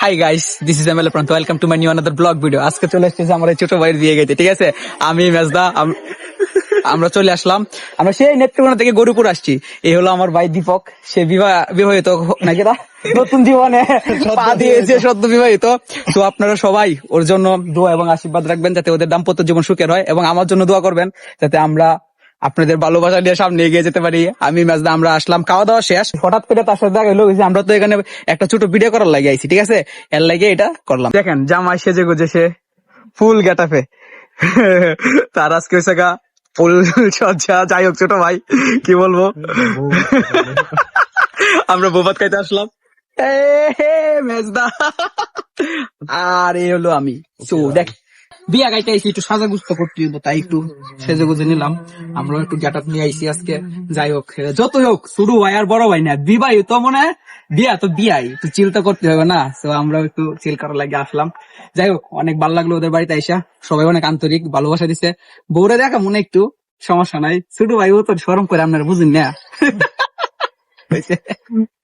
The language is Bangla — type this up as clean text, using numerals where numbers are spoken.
High guys, this is MLA Pranto. Welcome to my new another blog video. আজকে চলে এসেছে আমার এই ছোট ভাইয়ের বিয়ে গেছে, ঠিক আছে। আমি মেজদা আমরা চলে আসলাম। আমরা সেই নেত্রকোনা থেকে গরুপুর আসছি। এই হলো আমার ভাই দীপক, সে বিবাহিত নাকি না, নতুন জীবনে পা দিয়েছে, সদ্য বিবাহিত। তো আপনারা সবাই ওর জন্য দোয়া এবং আশীর্বাদ রাখবেন, যাতে ওদের দাম্পত্য জীবন সুখের হয়, এবং আমার জন্য দোয়া করবেন যাতে আমরা আপনাদের ভালোবাসা নিয়ে সামনে এগিয়ে যেতে পারি। আমি মেজদা আমরা আসলাম, খাওয়া দাওয়া শেষ, হঠাৎ করে তার সাথে দেখা গেলো যে আমরা তো এখানে একটা ছোট ভিডিও করার লাগে আইছি, ঠিক আছে। এর লাগে এটা করলাম। দেখেন জামাই সেজে গুজে সে ফুল গেটাফে তার আজকে হয়েছে গা ফুল সজ্জা। যাই হোক ছোট ভাই, কি বলবো, আমরা বোবাত খাইতে আসলাম। এ মেজদা আর এই হলো আমি। তো দেখ বিয়া গাইতে আইসি, একটু সাজা গুস্ত করতে হইব, তাই একটু সেজে গুজে নিলাম। আমরা একটু গেট আপ নিয়ে আইসি আজকে। যাই হোক, যতই হোক ছোট ভাই আর বড় ভাই না, বিবাহিত মনে হয়, বিয়া তো বিয়াই, একটু চিল তো করতে হবে না। তো আমরা একটু চিল করার লাগে আসলাম। যাই হোক, অনেক ভালো লাগলো ওদের বাড়িতে আইসা, সবাই অনেক আন্তরিক ভালোবাসা দিছে। বউরে দেখা মনে একটু সমস্যা নাই, ছোট ভাই ও তো শরম করে আপনারা বুঝেন না।